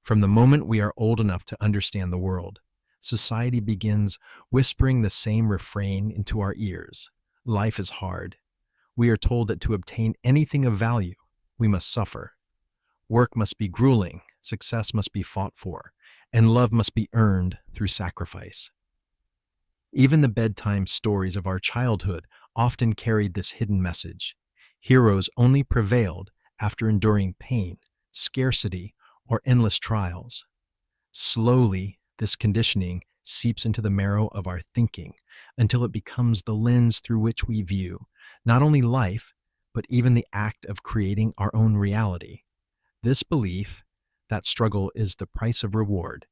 From the moment we are old enough to understand the world, society begins whispering the same refrain into our ears. Life is hard. We are told that to obtain anything of value, we must suffer. Work must be grueling, success must be fought for, and love must be earned through sacrifice. Even the bedtime stories of our childhood often carried this hidden message. Heroes only prevailed after enduring pain, scarcity, or endless trials. Slowly, this conditioning seeps into the marrow of our thinking until it becomes the lens through which we view not only life, but even the act of creating our own reality. This belief, that struggle is the price of reward,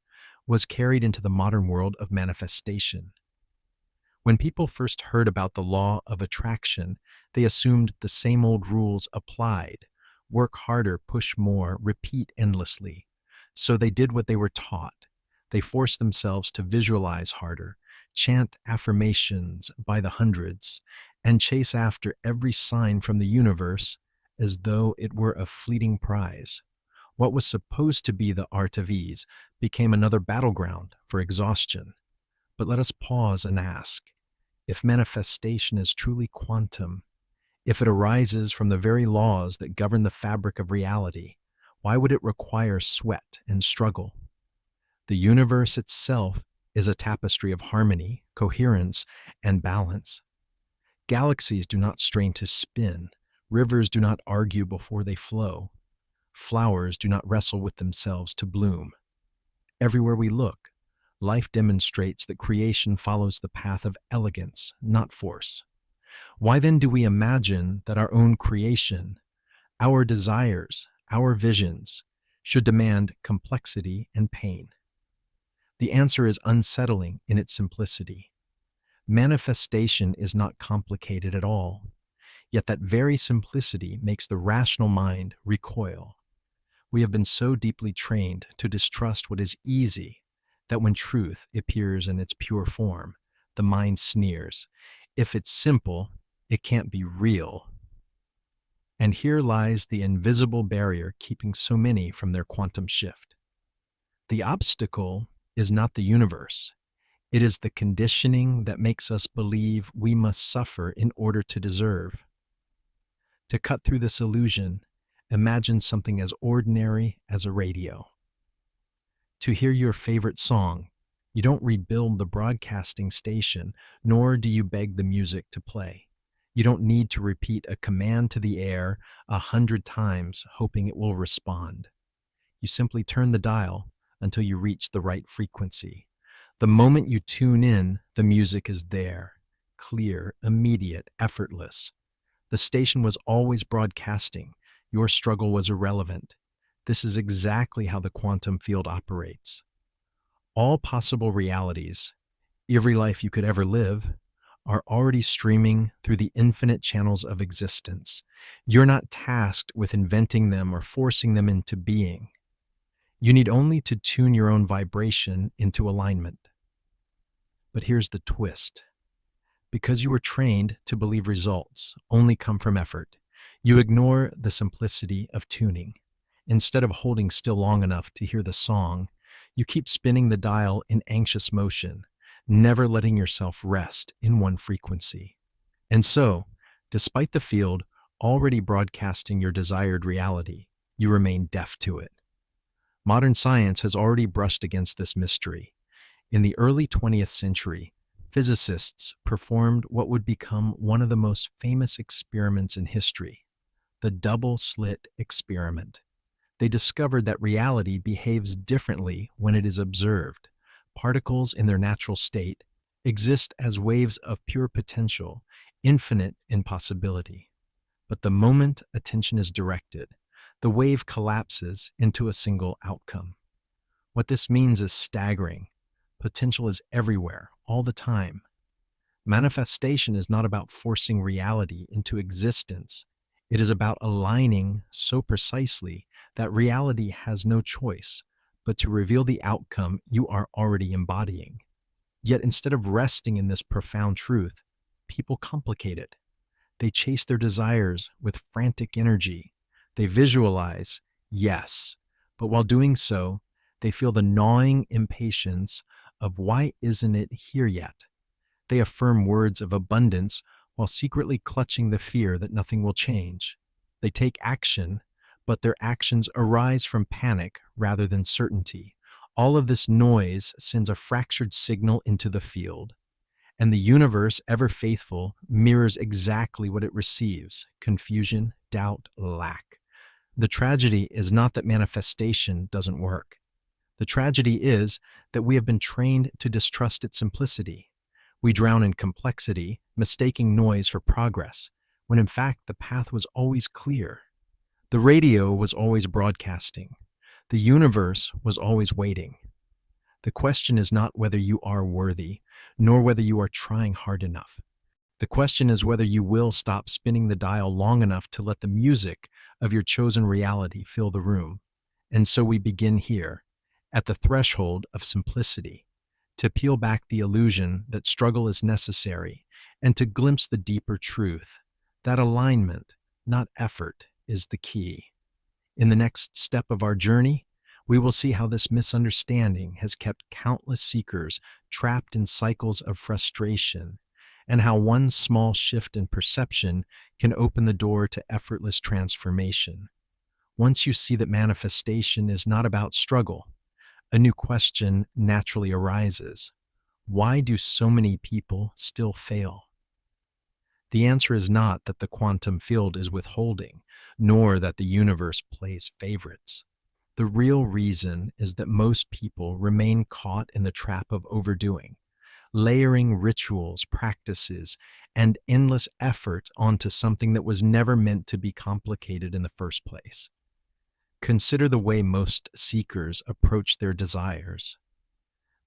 was carried into the modern world of manifestation. When people first heard about the law of attraction, they assumed the same old rules applied: work harder, push more, repeat endlessly. So they did what they were taught. They forced themselves to visualize harder, chant affirmations by the hundreds, and chase after every sign from the universe as though it were a fleeting prize. What was supposed to be the art of ease became another battleground for exhaustion. But let us pause and ask, if manifestation is truly quantum, if it arises from the very laws that govern the fabric of reality, why would it require sweat and struggle? The universe itself is a tapestry of harmony, coherence, and balance. Galaxies do not strain to spin. Rivers do not argue before they flow. Flowers do not wrestle with themselves to bloom. Everywhere we look, life demonstrates that creation follows the path of elegance, not force. Why then do we imagine that our own creation, our desires, our visions, should demand complexity and pain? The answer is unsettling in its simplicity. Manifestation is not complicated at all, yet that very simplicity makes the rational mind recoil. We have been so deeply trained to distrust what is easy that when truth appears in its pure form, the mind sneers. If it's simple, it can't be real. And here lies the invisible barrier keeping so many from their quantum shift. The obstacle is not the universe. It is the conditioning that makes us believe we must suffer in order to deserve. To cut through this illusion, imagine something as ordinary as a radio. To hear your favorite song, you don't rebuild the broadcasting station, nor do you beg the music to play. You don't need to repeat a command to the air 100 times, hoping it will respond. You simply turn the dial until you reach the right frequency. The moment you tune in, the music is there, clear, immediate, effortless. The station was always broadcasting. Your struggle was irrelevant. This is exactly how the quantum field operates. All possible realities, every life you could ever live, are already streaming through the infinite channels of existence. You're not tasked with inventing them or forcing them into being. You need only to tune your own vibration into alignment. But here's the twist. Because you were trained to believe results only come from effort, you ignore the simplicity of tuning. Instead of holding still long enough to hear the song, you keep spinning the dial in anxious motion, never letting yourself rest in one frequency. And so, despite the field already broadcasting your desired reality, you remain deaf to it. Modern science has already brushed against this mystery. In the early 20th century, physicists performed what would become one of the most famous experiments in history, the double-slit experiment. They discovered that reality behaves differently when it is observed. Particles in their natural state exist as waves of pure potential, infinite in possibility. But the moment attention is directed, the wave collapses into a single outcome. What this means is staggering. Potential is everywhere, all the time. Manifestation is not about forcing reality into existence. It is about aligning so precisely that reality has no choice but to reveal the outcome you are already embodying. Yet instead of resting in this profound truth, people complicate it. They chase their desires with frantic energy. They visualize, yes, but while doing so, They feel the gnawing impatience of why isn't it here yet? They affirm words of abundance while secretly clutching the fear that nothing will change. They take action, but their actions arise from panic rather than certainty. All of this noise sends a fractured signal into the field, and the universe, ever faithful, mirrors exactly what it receives: confusion, doubt, lack. The tragedy is not that manifestation doesn't work. The tragedy is that we have been trained to distrust its simplicity. We drown in complexity, mistaking noise for progress, when in fact the path was always clear. The radio was always broadcasting. The universe was always waiting. The question is not whether you are worthy, nor whether you are trying hard enough. The question is whether you will stop spinning the dial long enough to let the music of your chosen reality fill the room. And so we begin here, at the threshold of simplicity, to peel back the illusion that struggle is necessary and to glimpse the deeper truth that alignment, not effort, is the key. In the next step of our journey, we will see how this misunderstanding has kept countless seekers trapped in cycles of frustration, and how one small shift in perception can open the door to effortless transformation. Once you see that manifestation is not about struggle, a new question naturally arises. Why do so many people still fail? The answer is not that the quantum field is withholding, nor that the universe plays favorites. The real reason is that most people remain caught in the trap of overdoing, layering rituals, practices, and endless effort onto something that was never meant to be complicated in the first place. Consider the way most seekers approach their desires.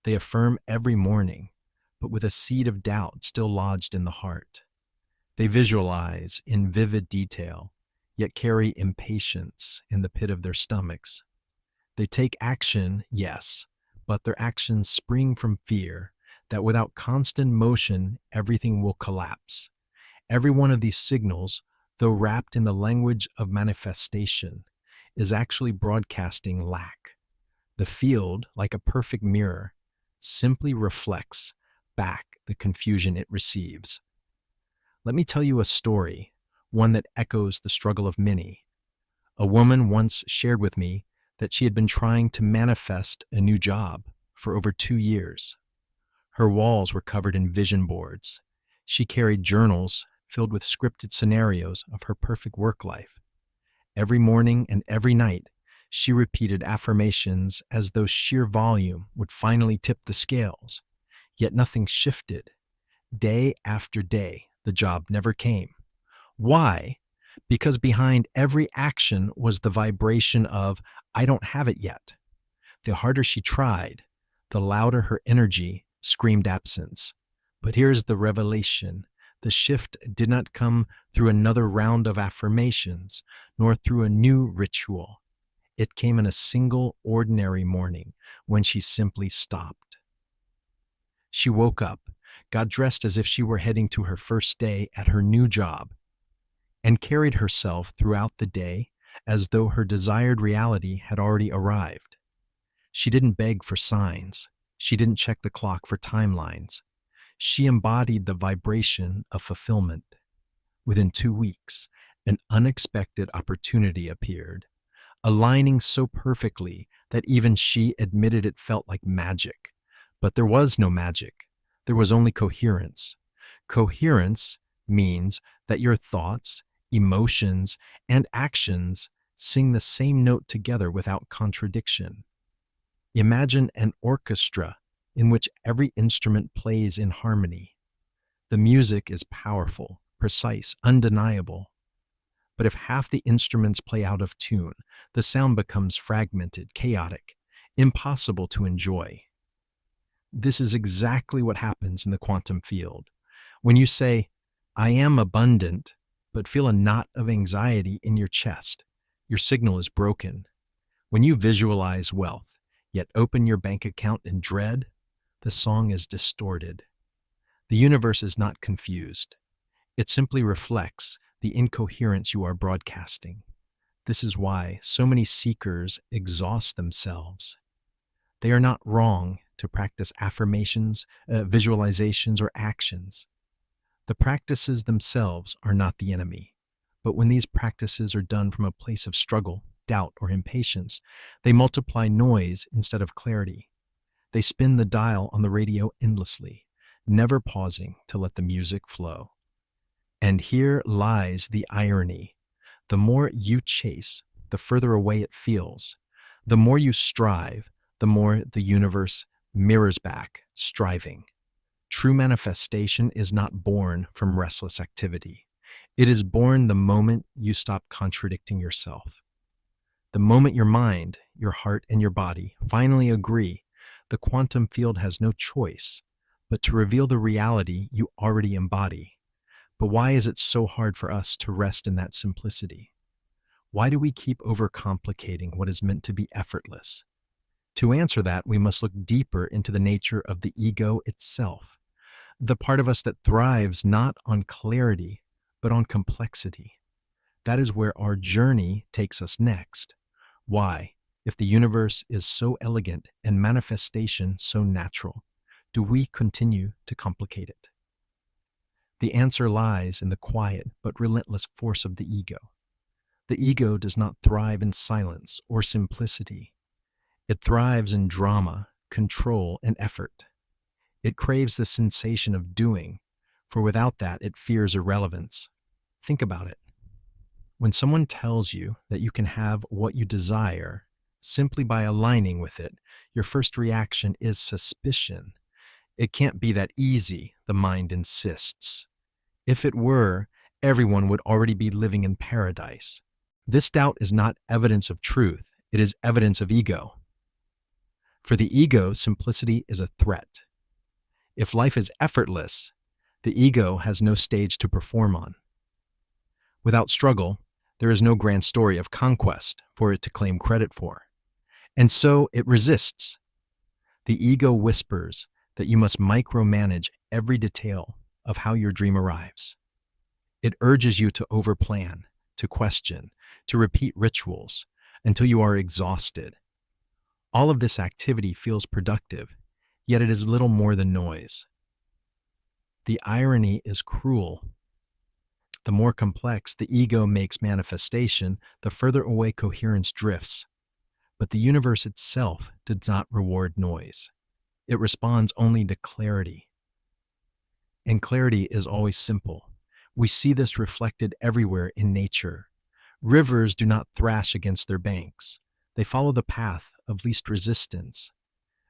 They affirm every morning, but with a seed of doubt still lodged in the heart. They visualize in vivid detail, yet carry impatience in the pit of their stomachs. They take action, yes, but their actions spring from fear that without constant motion, everything will collapse. Every one of these signals, though wrapped in the language of manifestation, is actually broadcasting lack. The field, like a perfect mirror, simply reflects back the confusion it receives. Let me tell you a story, one that echoes the struggle of many. A woman once shared with me that she had been trying to manifest a new job for over 2 years. Her walls were covered in vision boards. She carried journals filled with scripted scenarios of her perfect work life. Every morning and every night, she repeated affirmations as though sheer volume would finally tip the scales. Yet nothing shifted. Day after day, the job never came. Why? Because behind every action was the vibration of, I don't have it yet. The harder she tried, the louder her energy screamed absence. But here's the revelation. The shift did not come through another round of affirmations, nor through a new ritual. It came in a single ordinary morning when she simply stopped. She woke up, got dressed as if she were heading to her first day at her new job, and carried herself throughout the day as though her desired reality had already arrived. She didn't beg for signs. She didn't check the clock for timelines. She embodied the vibration of fulfillment. Within 2 weeks, an unexpected opportunity appeared, aligning so perfectly that even she admitted it felt like magic. But there was no magic. There was only coherence. Coherence means that your thoughts, emotions, and actions sing the same note together without contradiction. Imagine an orchestra in which every instrument plays in harmony. The music is powerful, precise, undeniable. But if half the instruments play out of tune, the sound becomes fragmented, chaotic, impossible to enjoy. This is exactly what happens in the quantum field. When you say, I am abundant, but feel a knot of anxiety in your chest, your signal is broken. When you visualize wealth, yet open your bank account in dread, the song is distorted. The universe is not confused. It simply reflects the incoherence you are broadcasting. This is why so many seekers exhaust themselves. They are not wrong to practice affirmations, visualizations, or actions. The practices themselves are not the enemy. But when these practices are done from a place of struggle, doubt, or impatience, they multiply noise instead of clarity. They spin the dial on the radio endlessly, never pausing to let the music flow. And here lies the irony. The more you chase, the further away it feels. The more you strive, the more the universe mirrors back, striving. True manifestation is not born from restless activity. It is born the moment you stop contradicting yourself. The moment your mind, your heart, and your body finally agree, the quantum field has no choice but to reveal the reality you already embody. But why is it so hard for us to rest in that simplicity? Why do we keep overcomplicating what is meant to be effortless? To answer that, we must look deeper into the nature of the ego itself, the part of us that thrives not on clarity, but on complexity. That is where our journey takes us next. Why, if the universe is so elegant and manifestation so natural, do we continue to complicate it? The answer lies in the quiet but relentless force of the ego. The ego does not thrive in silence or simplicity. It thrives in drama, control, and effort. It craves the sensation of doing, for without that it fears irrelevance. Think about it. When someone tells you that you can have what you desire simply by aligning with it, your first reaction is suspicion. It can't be that easy, the mind insists. If it were, everyone would already be living in paradise. This doubt is not evidence of truth, it is evidence of ego. For the ego, simplicity is a threat. If life is effortless, the ego has no stage to perform on. Without struggle, there is no grand story of conquest for it to claim credit for. And so it resists. The ego whispers that you must micromanage every detail of how your dream arrives. It urges you to overplan, to question, to repeat rituals until you are exhausted. All of this activity feels productive, yet it is little more than noise. The irony is cruel. The more complex the ego makes manifestation, the further away coherence drifts. But the universe itself does not reward noise. It responds only to clarity. And clarity is always simple. We see this reflected everywhere in nature. Rivers do not thrash against their banks. They follow the path of least resistance.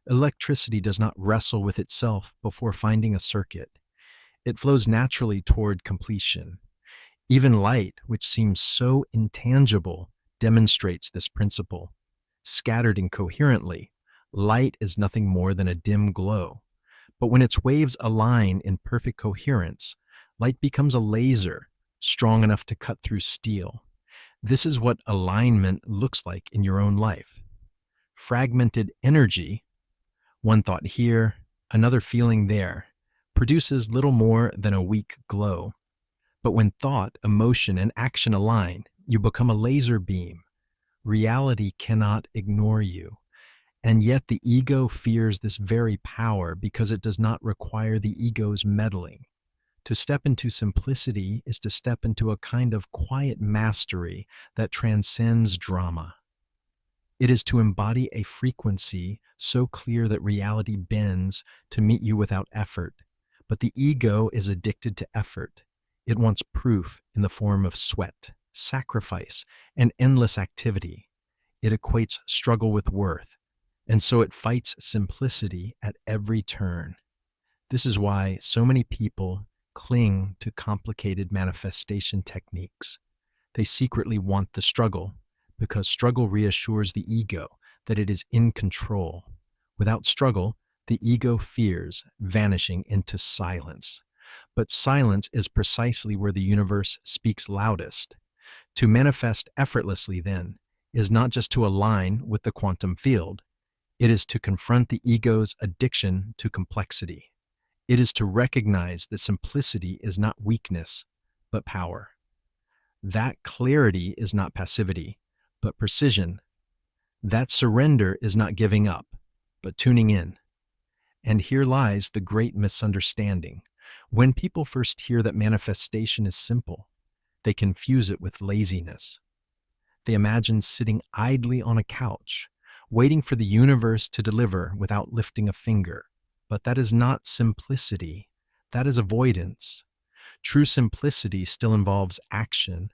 Electricity does not wrestle with itself before finding a circuit. It flows naturally toward completion. Even light, which seems so intangible, demonstrates this principle. Scattered incoherently, light is nothing more than a dim glow. But when its waves align in perfect coherence, light becomes a laser, strong enough to cut through steel. This is what alignment looks like in your own life. Fragmented energy, one thought here, another feeling there, produces little more than a weak glow. But when thought, emotion, and action align, you become a laser beam. Reality cannot ignore you. And yet the ego fears this very power because it does not require the ego's meddling. To step into simplicity is to step into a kind of quiet mastery that transcends drama. It is to embody a frequency so clear that reality bends to meet you without effort. But the ego is addicted to effort. It wants proof in the form of sweat, sacrifice, and endless activity. It equates struggle with worth, and so it fights simplicity at every turn. This is why so many people cling to complicated manifestation techniques. They secretly want the struggle because struggle reassures the ego that it is in control. Without struggle, the ego fears vanishing into silence. But silence is precisely where the universe speaks loudest. To manifest effortlessly, then, is not just to align with the quantum field. It is to confront the ego's addiction to complexity. It is to recognize that simplicity is not weakness, but power. That clarity is not passivity, but precision. That surrender is not giving up, but tuning in. And here lies the great misunderstanding. When people first hear that manifestation is simple, they confuse it with laziness. They imagine sitting idly on a couch, waiting for the universe to deliver without lifting a finger. But that is not simplicity. That is avoidance. True simplicity still involves action,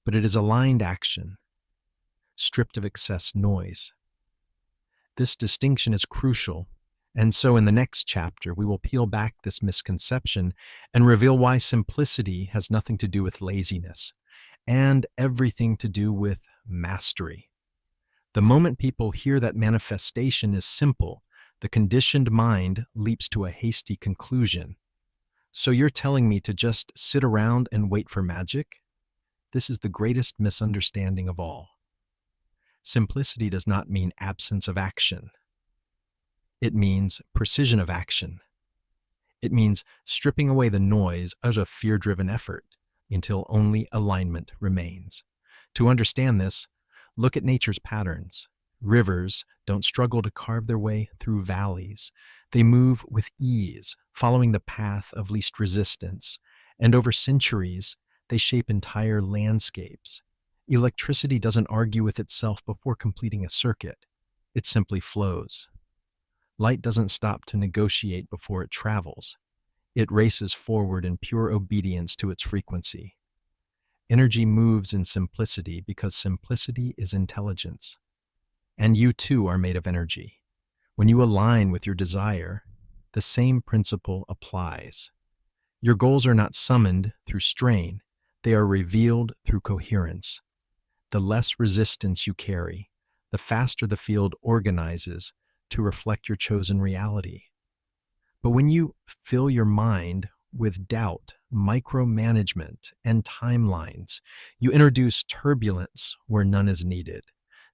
but it is aligned action, stripped of excess noise. This distinction is crucial, and so in the next chapter we will peel back this misconception and reveal why simplicity has nothing to do with laziness and everything to do with mastery. The moment people hear that manifestation is simple, the conditioned mind leaps to a hasty conclusion. So you're telling me to just sit around and wait for magic? This is the greatest misunderstanding of all. Simplicity does not mean absence of action. It means precision of action. It means stripping away the noise of a fear-driven effort until only alignment remains. To understand this, look at nature's patterns. Rivers don't struggle to carve their way through valleys. They move with ease, following the path of least resistance, and over centuries, they shape entire landscapes. Electricity doesn't argue with itself before completing a circuit. It simply flows. Light doesn't stop to negotiate before it travels. It races forward in pure obedience to its frequency. Energy moves in simplicity because simplicity is intelligence. And you too are made of energy. When you align with your desire, the same principle applies. Your goals are not summoned through strain, they are revealed through coherence. The less resistance you carry, the faster the field organizes to reflect your chosen reality. But when you fill your mind with doubt, micromanagement, and timelines, you introduce turbulence where none is needed.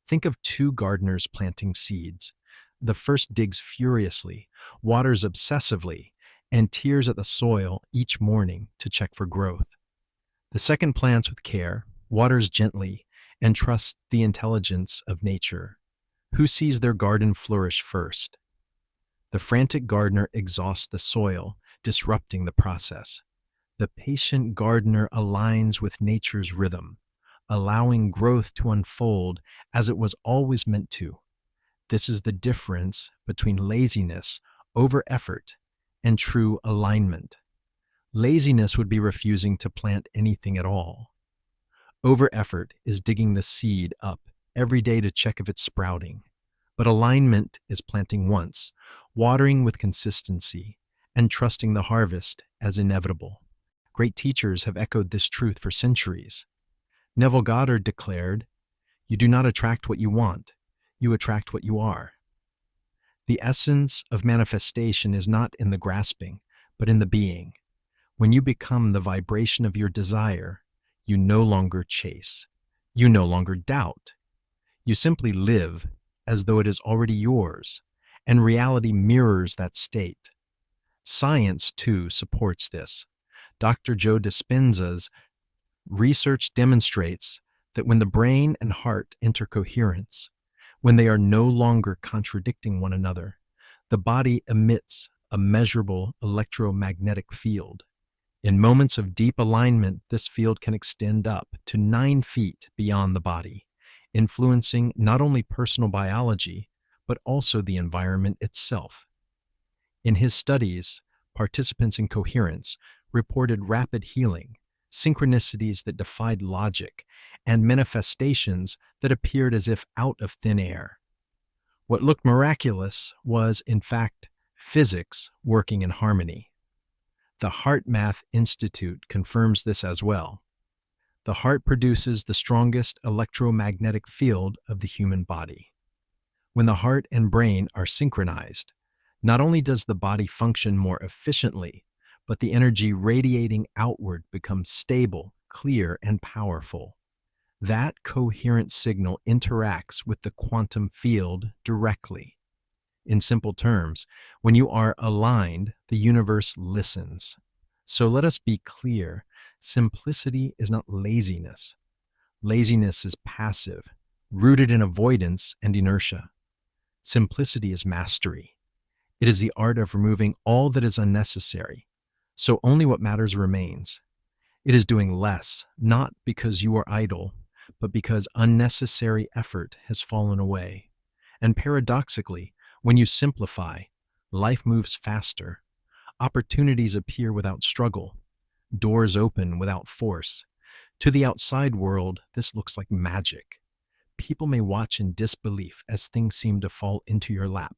Think of two gardeners planting seeds. The first digs furiously, waters obsessively, and tears at the soil each morning to check for growth. The second plants with care, waters gently, and trusts the intelligence of nature. Who sees their garden flourish first? The frantic gardener exhausts the soil, disrupting the process. The patient gardener aligns with nature's rhythm, allowing growth to unfold as it was always meant to. This is the difference between laziness, over-effort, and true alignment. Laziness would be refusing to plant anything at all. Over-effort is digging the seed up every day to check if it's sprouting. But alignment is planting once, watering with consistency, and trusting the harvest as inevitable. Great teachers have echoed this truth for centuries. Neville Goddard declared, "You do not attract what you want, you attract what you are." The essence of manifestation is not in the grasping, but in the being. When you become the vibration of your desire, you no longer chase. You no longer doubt. You simply live as though it is already yours, and reality mirrors that state. Science, too, supports this. Dr. Joe Dispenza's research demonstrates that when the brain and heart enter coherence, when they are no longer contradicting one another, the body emits a measurable electromagnetic field. In moments of deep alignment, this field can extend up to 9 feet beyond the body, influencing not only personal biology, but also the environment itself. In his studies, participants in coherence reported rapid healing, synchronicities that defied logic, and manifestations that appeared as if out of thin air. What looked miraculous was, in fact, physics working in harmony. The Heart Math Institute confirms this as well. The heart produces the strongest electromagnetic field of the human body. When the heart and brain are synchronized, not only does the body function more efficiently, but the energy radiating outward becomes stable, clear, and powerful. That coherent signal interacts with the quantum field directly. In simple terms, when you are aligned, the universe listens. So let us be clear, simplicity is not laziness. Laziness is passive, rooted in avoidance and inertia. Simplicity is mastery. It is the art of removing all that is unnecessary, so only what matters remains. It is doing less, not because you are idle, but because unnecessary effort has fallen away. And paradoxically, when you simplify, life moves faster. Opportunities appear without struggle. Doors open without force. To the outside world, this looks like magic. People may watch in disbelief as things seem to fall into your lap,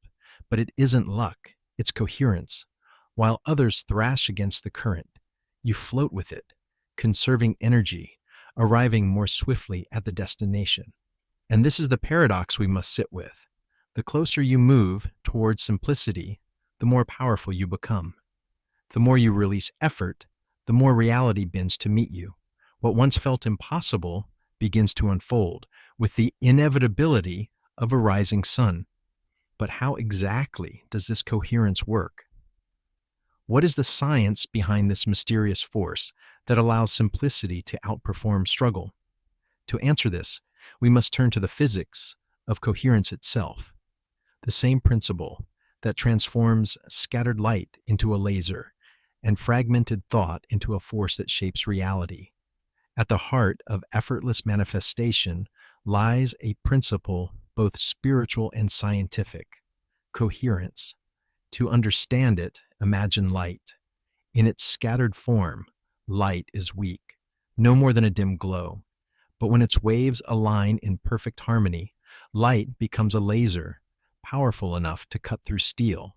but it isn't luck, it's coherence. While others thrash against the current, you float with it, conserving energy, arriving more swiftly at the destination. And this is the paradox we must sit with. The closer you move towards simplicity, the more powerful you become. The more you release effort, the more reality bends to meet you. What once felt impossible begins to unfold, with the inevitability of a rising sun. But how exactly does this coherence work? What is the science behind this mysterious force that allows simplicity to outperform struggle? To answer this, we must turn to the physics of coherence itself, the same principle that transforms scattered light into a laser and fragmented thought into a force that shapes reality. At the heart of effortless manifestation lies a principle both spiritual and scientific: coherence. To understand it, imagine light. In its scattered form, light is weak, no more than a dim glow. But when its waves align in perfect harmony, light becomes a laser, powerful enough to cut through steel.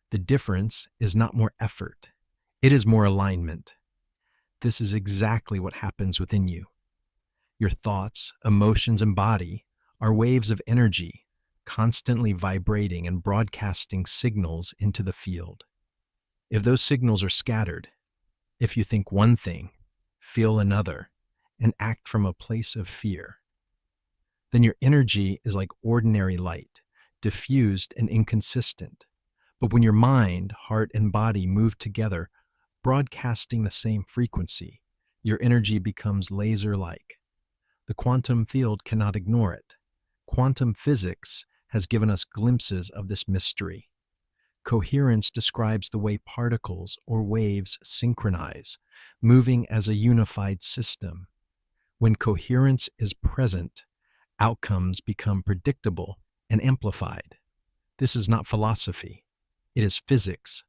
The difference is not more effort, it is more alignment. This is exactly what happens within you. Your thoughts, emotions, and body are waves of energy, constantly vibrating and broadcasting signals into the field. If those signals are scattered, if you think one thing, feel another, and act from a place of fear, then your energy is like ordinary light, diffused and inconsistent. But when your mind, heart, and body move together, broadcasting the same frequency, your energy becomes laser-like. The quantum field cannot ignore it. Quantum physics has given us glimpses of this mystery. Coherence describes the way particles or waves synchronize, moving as a unified system. When coherence is present, outcomes become predictable and amplified. This is not philosophy, it is physics.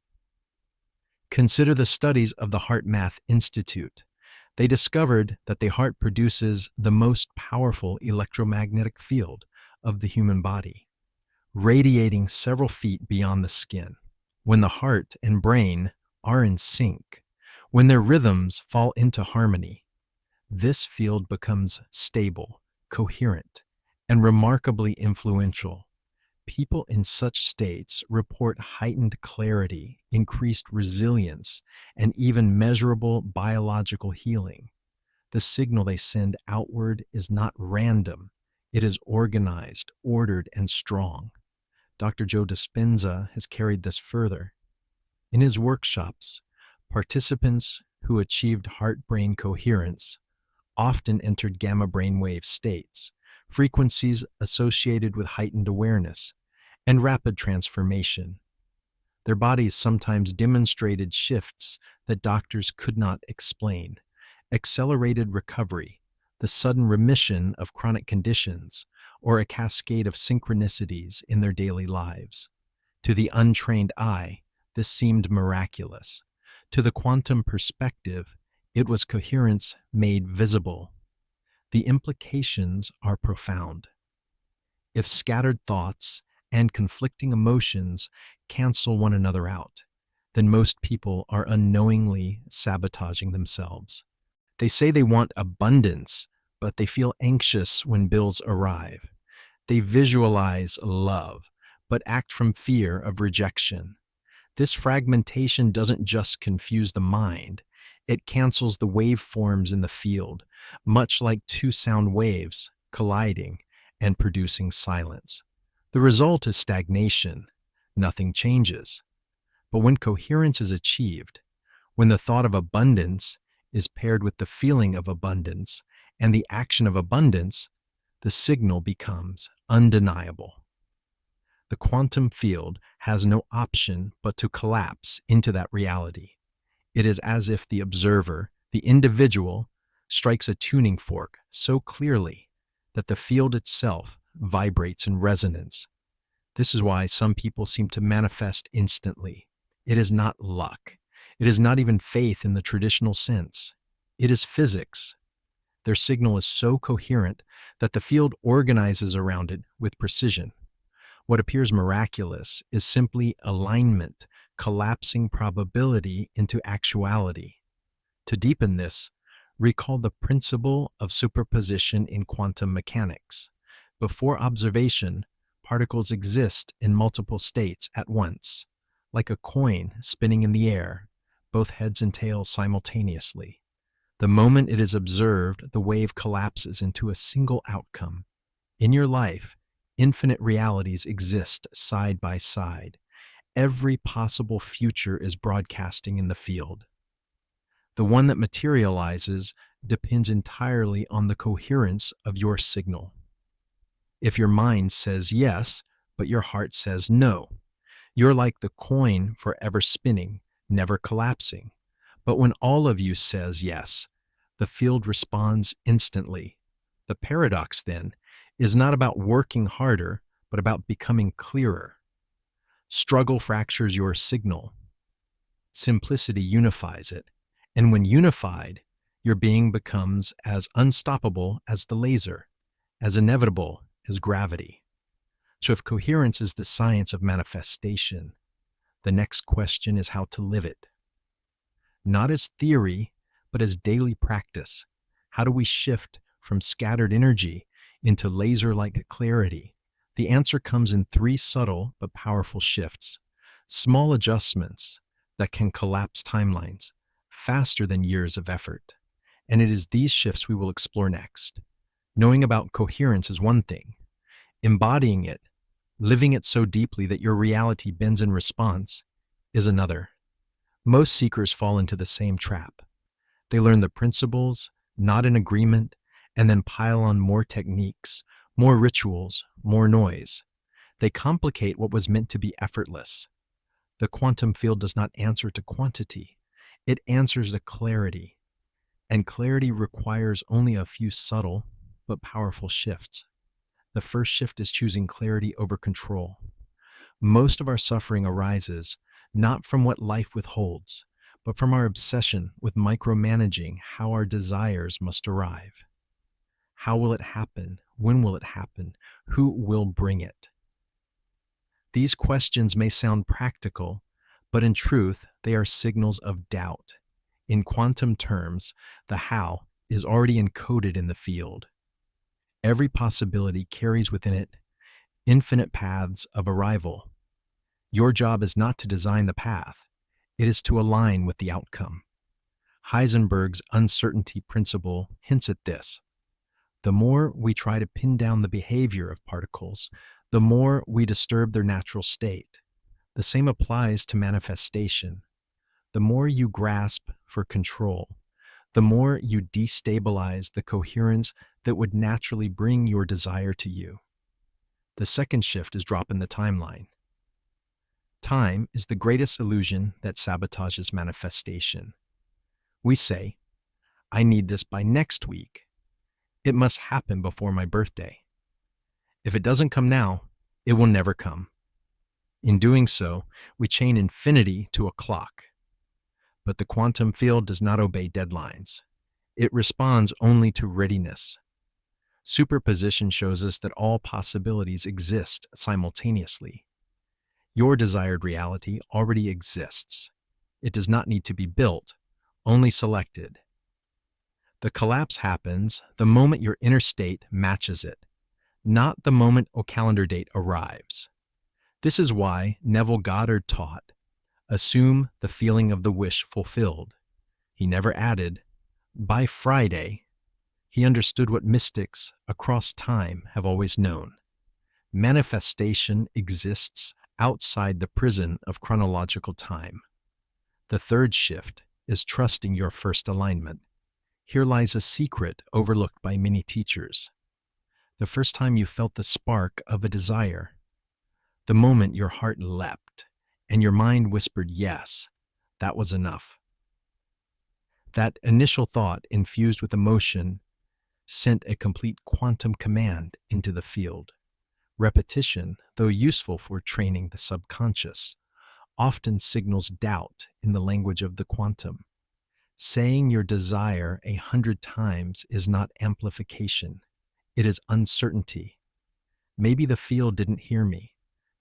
Consider the studies of the Heart Math Institute. They discovered that the heart produces the most powerful electromagnetic field of the human body, radiating several feet beyond the skin. When the heart and brain are in sync, when their rhythms fall into harmony, this field becomes stable, coherent, and remarkably influential. People in such states report heightened clarity, increased resilience, and even measurable biological healing. The signal they send outward is not random. It is organized, ordered, and strong. Dr. Joe Dispenza has carried this further. In his workshops, participants who achieved heart-brain coherence often entered gamma brainwave states, frequencies associated with heightened awareness and rapid transformation. Their bodies sometimes demonstrated shifts that doctors could not explain: accelerated recovery, the sudden remission of chronic conditions, or a cascade of synchronicities in their daily lives. To the untrained eye, this seemed miraculous. To the quantum perspective, it was coherence made visible. The implications are profound. If scattered thoughts and conflicting emotions cancel one another out, then most people are unknowingly sabotaging themselves. They say they want abundance, but they feel anxious when bills arrive. They visualize love, but act from fear of rejection. This fragmentation doesn't just confuse the mind, it cancels the waveforms in the field, much like two sound waves colliding and producing silence. The result is stagnation. Nothing changes. But when coherence is achieved, when the thought of abundance is paired with the feeling of abundance and the action of abundance, the signal becomes undeniable. The quantum field has no option but to collapse into that reality. It is as if the observer, the individual, strikes a tuning fork so clearly that the field itself vibrates in resonance. This is why some people seem to manifest instantly. It is not luck. It is not even faith in the traditional sense. It is physics. Their signal is so coherent that the field organizes around it with precision. What appears miraculous is simply alignment, collapsing probability into actuality. To deepen this, recall the principle of superposition in quantum mechanics. Before observation, particles exist in multiple states at once, like a coin spinning in the air, both heads and tails simultaneously. The moment it is observed, the wave collapses into a single outcome. In your life, infinite realities exist side by side. Every possible future is broadcasting in the field. The one that materializes depends entirely on the coherence of your signal. If your mind says yes, but your heart says no, you're like the coin forever spinning, never collapsing. But when all of you says yes, the field responds instantly. The paradox, then, is not about working harder, but about becoming clearer. Struggle fractures your signal. Simplicity unifies it. And when unified, your being becomes as unstoppable as the laser, as inevitable as gravity. So if coherence is the science of manifestation, the next question is how to live it. Not as theory, but as daily practice. How do we shift from scattered energy into laser-like clarity? The answer comes in 3 subtle but powerful shifts, small adjustments that can collapse timelines faster than years of effort. And it is these shifts we will explore next. Knowing about coherence is one thing. Embodying it, living it so deeply that your reality bends in response, is another. Most seekers fall into the same trap. They learn the principles, nod in agreement, and then pile on more techniques, more rituals, more noise. They complicate what was meant to be effortless. The quantum field does not answer to quantity. It answers to clarity. And clarity requires only a few subtle but powerful shifts. The first shift is choosing clarity over control. Most of our suffering arises not from what life withholds, but from our obsession with micromanaging how our desires must arrive. How will it happen? When will it happen? Who will bring it? These questions may sound practical, but in truth, they are signals of doubt. In quantum terms, the how is already encoded in the field. Every possibility carries within it infinite paths of arrival. Your job is not to design the path. It is to align with the outcome. Heisenberg's uncertainty principle hints at this. The more we try to pin down the behavior of particles, the more we disturb their natural state. The same applies to manifestation. The more you grasp for control, the more you destabilize the coherence that would naturally bring your desire to you. The second shift is drop in the timeline. Time is the greatest illusion that sabotages manifestation. We say, I need this by next week. It must happen before my birthday. If it doesn't come now, it will never come. In doing so, we chain infinity to a clock. But the quantum field does not obey deadlines. It responds only to readiness. Superposition shows us that all possibilities exist simultaneously. Your desired reality already exists. It does not need to be built, only selected. The collapse happens the moment your inner state matches it, not the moment a calendar date arrives. This is why Neville Goddard taught, assume the feeling of the wish fulfilled. He never added, by Friday. He understood what mystics across time have always known. Manifestation exists outside the prison of chronological time. The third shift is trusting your first alignment. Here lies a secret overlooked by many teachers. The first time you felt the spark of a desire, The moment your heart leapt and your mind whispered yes, that was enough. That initial thought, infused with emotion, sent a complete quantum command into the field. Repetition, though useful for training the subconscious, often signals doubt in the language of the quantum. Saying your desire 100 times is not amplification, it is uncertainty. Maybe the field didn't hear me.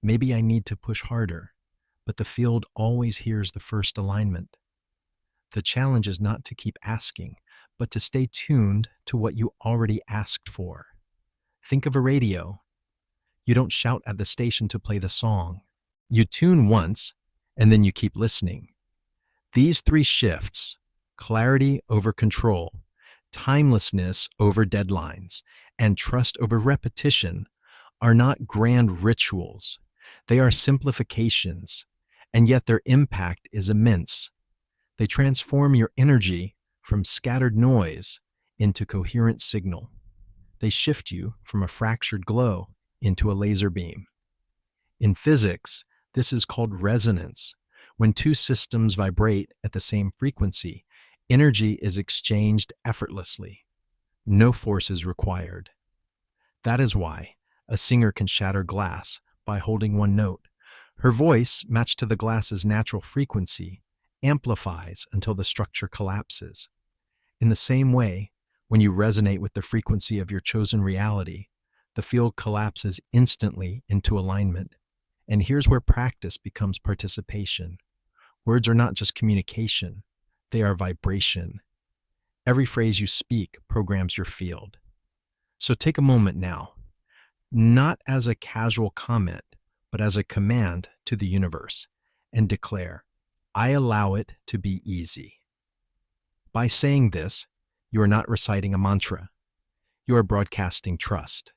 Maybe I need to push harder, but the field always hears the first alignment. The challenge is not to keep asking, but to stay tuned to what you already asked for. Think of a radio. You don't shout at the station to play the song. You tune once, and then you keep listening. These three shifts, clarity over control, timelessness over deadlines, and trust over repetition, are not grand rituals. They are simplifications, and yet their impact is immense. They transform your energy from scattered noise into coherent signal. They shift you from a fractured glow into a laser beam. In physics, this is called resonance. When two systems vibrate at the same frequency, energy is exchanged effortlessly. No force is required. That is why a singer can shatter glass by holding one note. Her voice, matched to the glass's natural frequency, amplifies until the structure collapses. In the same way, when you resonate with the frequency of your chosen reality, the field collapses instantly into alignment. And here's where practice becomes participation. Words are not just communication, they are vibration. Every phrase you speak programs your field. So take a moment now, not as a casual comment, but as a command to the universe, and declare, I allow it to be easy. By saying this, you are not reciting a mantra. You are broadcasting trust.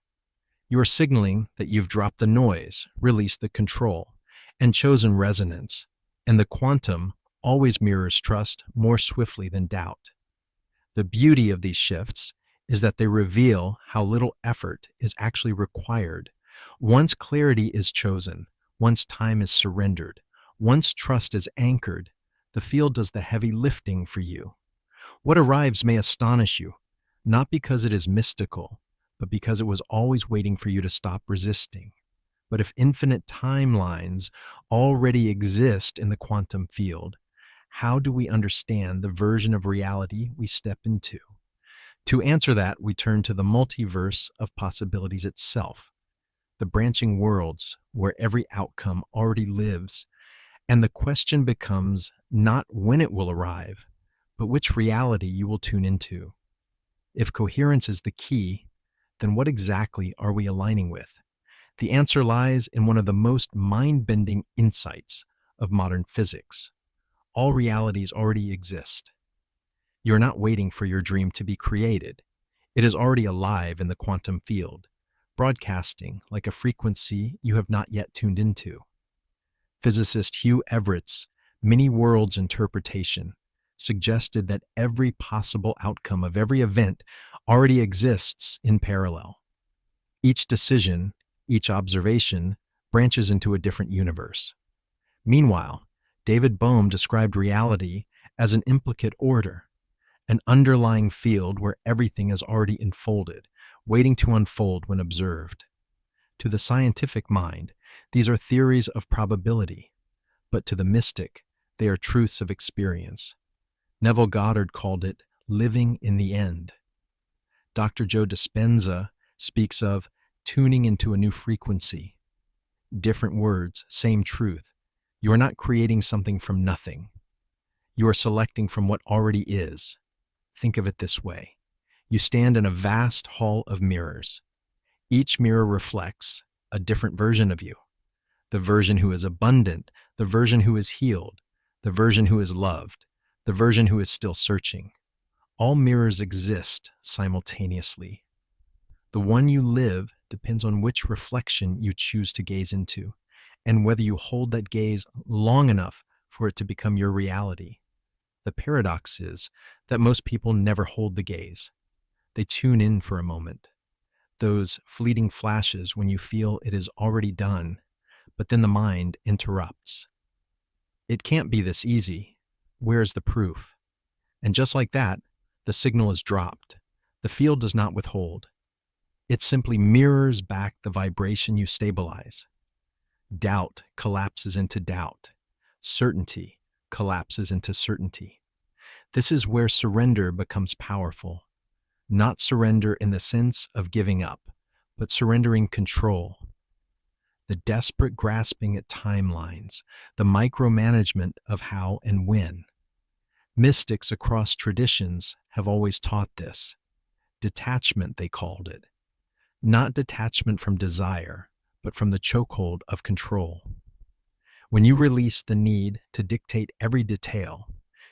You are signaling that you've dropped the noise, released the control, and chosen resonance. And the quantum always mirrors trust more swiftly than doubt. The beauty of these shifts is that they reveal how little effort is actually required. Once clarity is chosen, once time is surrendered, once trust is anchored, the field does the heavy lifting for you. What arrives may astonish you, not because it is mystical, but because it was always waiting for you to stop resisting. But if infinite timelines already exist in the quantum field, how do we understand the version of reality we step into? To answer that, we turn to the multiverse of possibilities itself, the branching worlds where every outcome already lives, and the question becomes not when it will arrive, but which reality you will tune into. If coherence is the key, then what exactly are we aligning with? The answer lies in one of the most mind-bending insights of modern physics. All realities already exist. You're not waiting for your dream to be created. It is already alive in the quantum field, broadcasting like a frequency you have not yet tuned into. Physicist Hugh Everett's many worlds interpretation suggested that every possible outcome of every event already exists in parallel. Each decision, each observation, branches into a different universe. Meanwhile, David Bohm described reality as an implicate order, an underlying field where everything is already enfolded, waiting to unfold when observed. To the scientific mind, these are theories of probability, but to the mystic, they are truths of experience. Neville Goddard called it living in the end. Dr. Joe Dispenza speaks of tuning into a new frequency. Different words, same truth. You are not creating something from nothing. You are selecting from what already is. Think of it this way. You stand in a vast hall of mirrors. Each mirror reflects a different version of you. The version who is abundant, the version who is healed, the version who is loved, the version who is still searching. All mirrors exist simultaneously. The one you live depends on which reflection you choose to gaze into, and whether you hold that gaze long enough for it to become your reality. The paradox is that most people never hold the gaze. They tune in for a moment. Those fleeting flashes when you feel it is already done, but then the mind interrupts. It can't be this easy. Where's the proof? And just like that, the signal is dropped. The field does not withhold. It simply mirrors back the vibration you stabilize. Doubt collapses into doubt. Certainty collapses into certainty. This is where surrender becomes powerful. Not surrender in the sense of giving up, but surrendering control. The desperate grasping at timelines, the micromanagement of how and when. Mystics across traditions have always taught this. Detachment, they called it. Not detachment from desire, but from the chokehold of control. When you release the need to dictate every detail,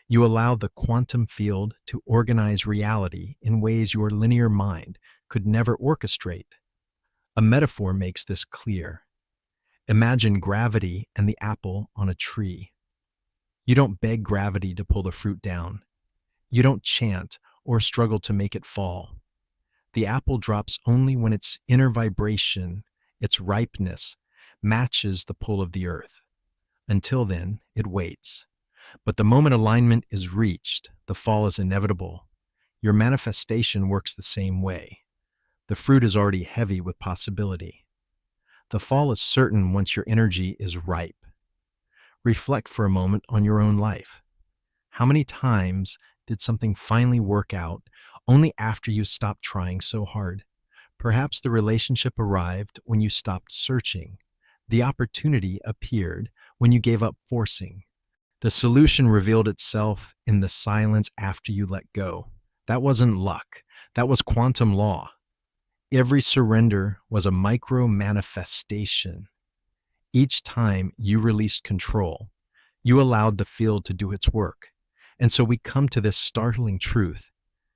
you allow the quantum field to organize reality in ways your linear mind could never orchestrate. A metaphor makes this clear. Imagine gravity and the apple on a tree. You don't beg gravity to pull the fruit down. You don't chant or struggle to make it fall. The apple drops only when its inner vibration, its ripeness, matches the pull of the earth. Until then, it waits. But the moment alignment is reached, the fall is inevitable. Your manifestation works the same way. The fruit is already heavy with possibility. The fall is certain once your energy is ripe. Reflect for a moment on your own life. How many times did something finally work out only after you stopped trying so hard? Perhaps the relationship arrived when you stopped searching. The opportunity appeared when you gave up forcing. The solution revealed itself in the silence after you let go. That wasn't luck. That was quantum law. Every surrender was a micro-manifestation. Each time you released control, you allowed the field to do its work. And so we come to this startling truth.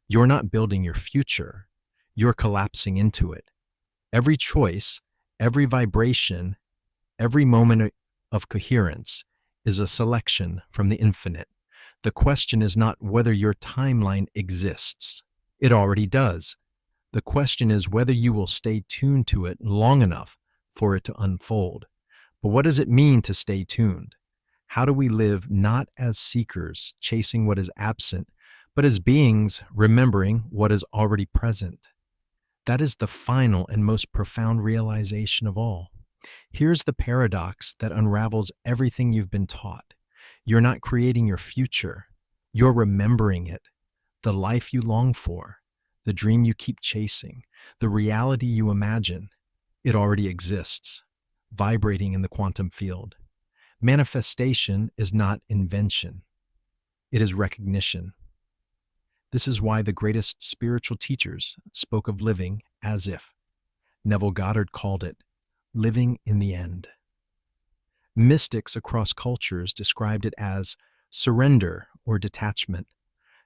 You're not building your future. You're collapsing into it. Every choice, every vibration, every moment of coherence is a selection from the infinite. The question is not whether your timeline exists. It already does. The question is whether you will stay tuned to it long enough for it to unfold. But what does it mean to stay tuned? How do we live not as seekers chasing what is absent, but as beings remembering what is already present? That is the final and most profound realization of all. Here's the paradox that unravels everything you've been taught. You're not creating your future. You're remembering it. The life you long for, the dream you keep chasing, the reality you imagine, it already exists, vibrating in the quantum field. Manifestation is not invention. It is recognition. This is why the greatest spiritual teachers spoke of living as if. Neville Goddard called it living in the end. Mystics across cultures described it as surrender or detachment.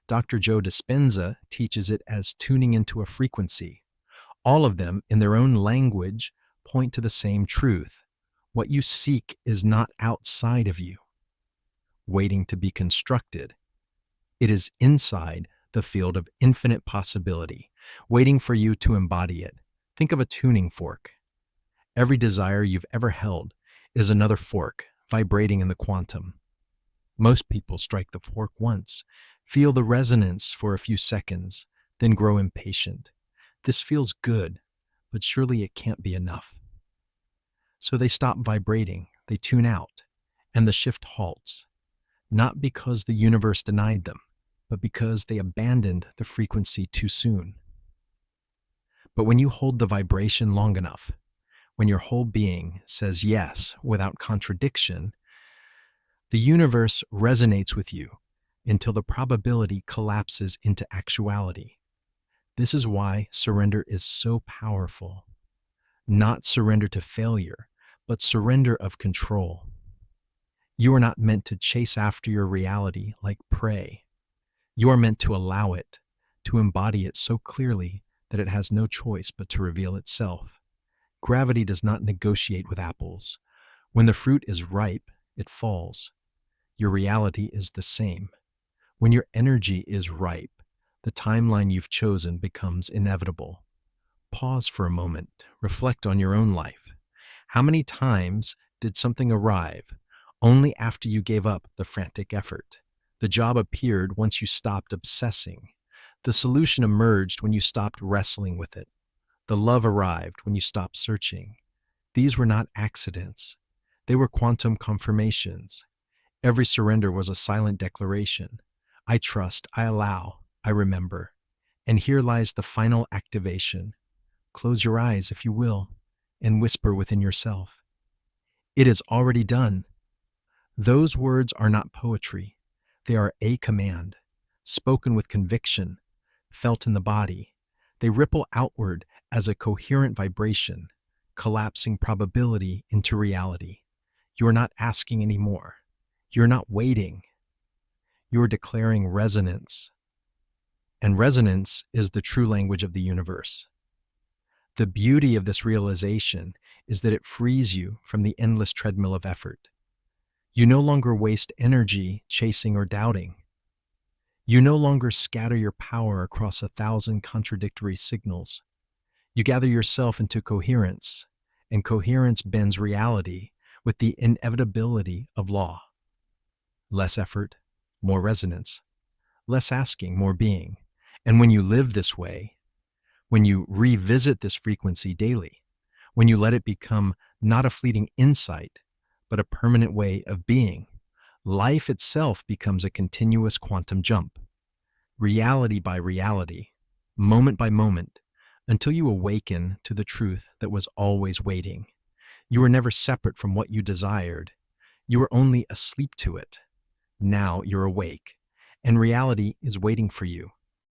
Dr. Joe Dispenza teaches it as tuning into a frequency. All of them, in their own language, point to the same truth. What you seek is not outside of you, waiting to be constructed. It is inside the field of infinite possibility, waiting for you to embody it. Think of a tuning fork. Every desire you've ever held is another fork vibrating in the quantum. Most people strike the fork once, feel the resonance for a few seconds, then grow impatient. This feels good, but surely it can't be enough. So they stop vibrating, they tune out, and the shift halts, not because the universe denied them, but because they abandoned the frequency too soon. But when you hold the vibration long enough, when your whole being says yes without contradiction, the universe resonates with you until the probability collapses into actuality. This is why surrender is so powerful. Not surrender to failure, but surrender of control. You are not meant to chase after your reality like prey. You are meant to allow it, to embody it so clearly that it has no choice but to reveal itself. Gravity does not negotiate with apples. When the fruit is ripe, it falls. Your reality is the same. When your energy is ripe, the timeline you've chosen becomes inevitable. Pause for a moment, reflect on your own life. How many times did something arrive only after you gave up the frantic effort. The job appeared once you stopped obsessing. The solution emerged when you stopped wrestling with it. The love arrived when you stopped searching. These were not accidents. They were quantum confirmations. Every surrender was a silent declaration. I trust, I allow, I remember. And here lies the final activation. Close your eyes, if you will, and whisper within yourself. It is already done. Those words are not poetry. They are a command, spoken with conviction, felt in the body. They ripple outward as a coherent vibration, collapsing probability into reality. You are not asking anymore. You're not waiting. You're declaring resonance. And resonance is the true language of the universe. The beauty of this realization is that it frees you from the endless treadmill of effort. You no longer waste energy chasing or doubting. You no longer scatter your power across 1,000 contradictory signals. You gather yourself into coherence, and coherence bends reality with the inevitability of law. Less effort, more resonance. Less asking, more being. And when you live this way, when you revisit this frequency daily, when you let it become not a fleeting insight, but a permanent way of being, life itself becomes a continuous quantum jump, reality by reality, moment by moment, until you awaken to the truth that was always waiting. You were never separate from what you desired. You were only asleep to it. Now you're awake, and reality is waiting for you.